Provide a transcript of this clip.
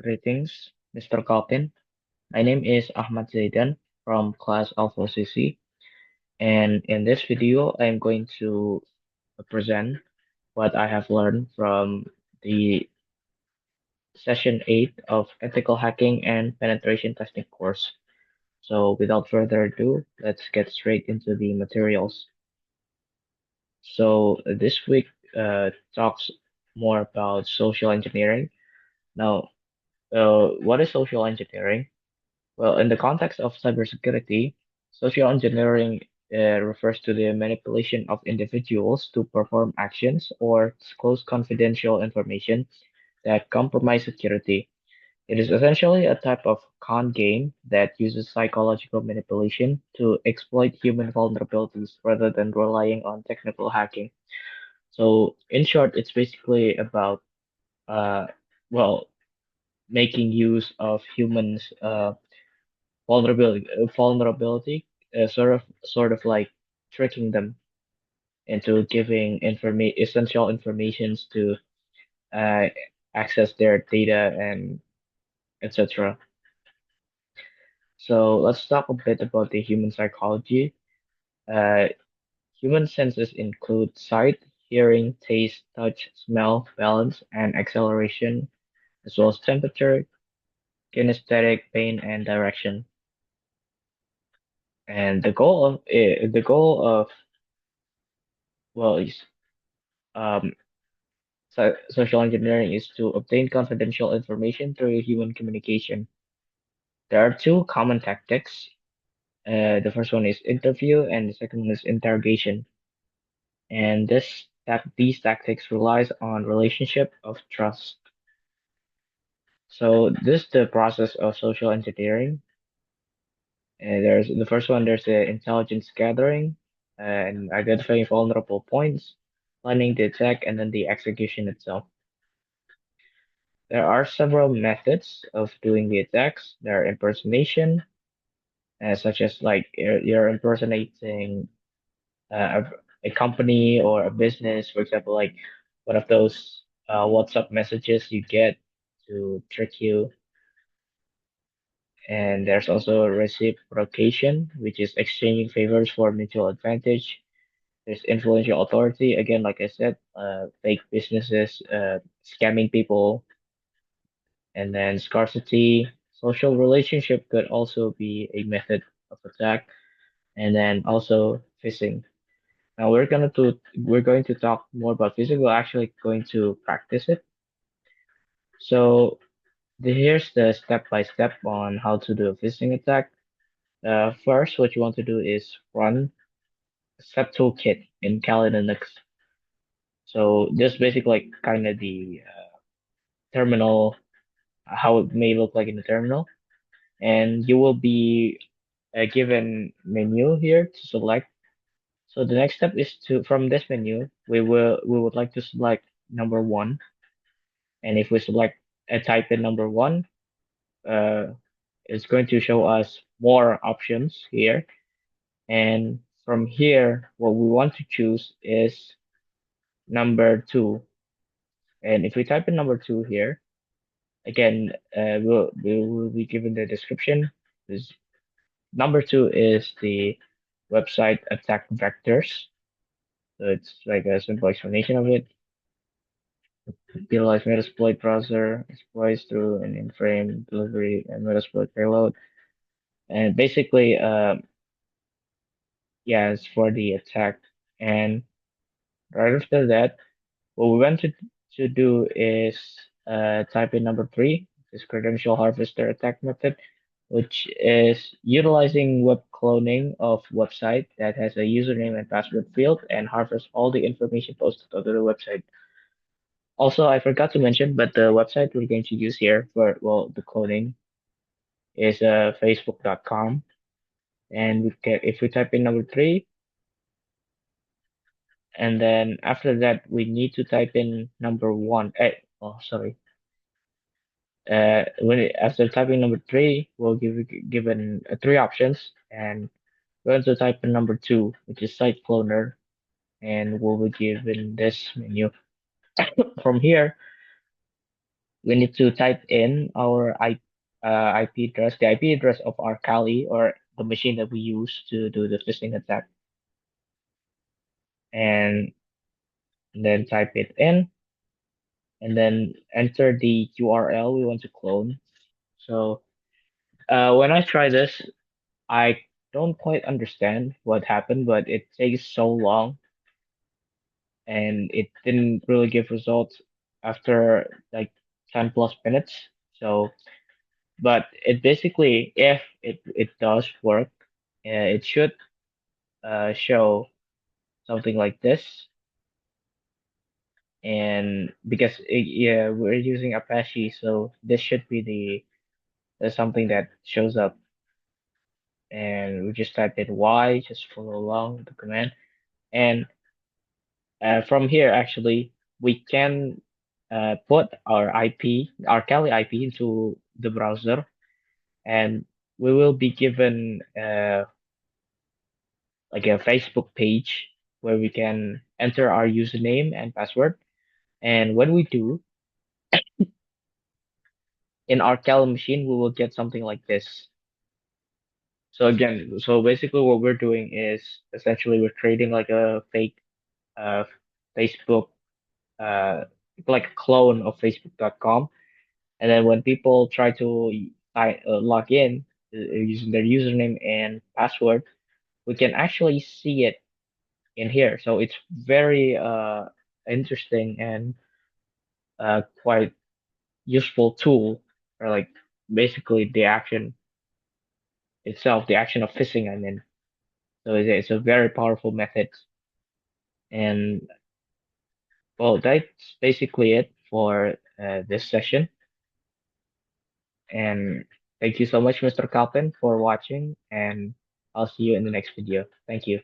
Greetings, Mr. Kalpin. My name is Ahmad Zaidan from class Alpha CC, and in this video, I am going to present what I have learned from the session 8 of Ethical Hacking and Penetration Testing course. So, without further ado, let's get straight into the materials. So, this week talks more about social engineering. Now, what is social engineering? Well, in the context of cybersecurity, social engineering refers to the manipulation of individuals to perform actions or disclose confidential information that compromise security. It is essentially a type of con game that uses psychological manipulation to exploit human vulnerabilities rather than relying on technical hacking. So, in short, it's basically about uh, well, making use of humans' vulnerability, sort of like tricking them into giving essential informations to uh, access their data and etc. So let's talk a bit about the human psychology. Uh, Human senses include sight, hearing, taste, touch, smell, balance, and acceleration, as well as temperature, kinesthetic, pain, and direction. And the goal of well is um, social engineering is to obtain confidential information through human communication. There are two common tactics. The first one is interview, and the second one is interrogation. And these tactics relies on relationship of trust. So this is the process of social engineering. There's the first one. There's the intelligence gathering and identifying vulnerable points, planning the attack, and then the execution itself. There are several methods of doing the attacks. There are impersonation, such as like you're impersonating a company or a business, for example, like one of those WhatsApp messages you get to trick you. And there's also reciprocation, which is exchanging favors for mutual advantage. There's influential authority, again, like I said, fake businesses, scamming people, and then scarcity. Social relationship could also be a method of attack, and then also phishing. Now we're going to talk more about phishing. We're actually going to practice it. So here's the step by step on how to do a phishing attack. First, what you want to do is run Step Toolkit in Kali Linux. So this basically like kind of the terminal, how it may look like in the terminal, and you will be given menu here to select. So the next step is to from this menu we would like to select number one, and if we select a type in number one, uh, it's going to show us more options here, and from here what we want to choose is number two, and if we type in number two here again, we will be given the description. This number two is the website attack vectors. So it's like a simple explanation of it. Utilize Metasploit browser, exploits through an in-frame delivery and Metasploit payload. And basically, yeah, it's for the attack. And right after that, what we want to do is type in number three, this credential harvester attack method, which is utilizing web cloning of website that has a username and password field and harvest all the information posted onto the website. Also, I forgot to mention, but the website we're going to use here for, well, the cloning is facebook.com. And if we type in number three, and then after that, we need to type in number one. Oh, sorry. After typing number three, we'll given three options, and we're going to type in number two, which is site cloner, and we'll be given this menu. From here, we need to type in our IP address, the IP address of our Kali or the machine that we use to do the phishing attack, and then type it in, and then enter the URL we want to clone. So when I try this, I don't quite understand what happened, but it takes so long and it didn't really give results after like 10 plus minutes. So, but it basically, if it does work, it should show something like this. And because yeah, we're using Apache, so this should be something that shows up. And we just type in Y, just follow along the command. And from here, actually, we can put our IP, our Kali IP into the browser, and we will be given like a Facebook page where we can enter our username and password. And when we do, in our Kali machine, we will get something like this. So again, so basically what we're doing is essentially we're creating like a fake uh, Facebook, uh, like a clone of Facebook.com. And then when people try to log in using their username and password, we can actually see it in here. So it's very interesting and quite useful tool, or like basically the action itself, the action of phishing, I mean. So it's a very powerful method. And well, that's basically it for this session. And thank you so much, Mr. Calpin, for watching. And I'll see you in the next video. Thank you.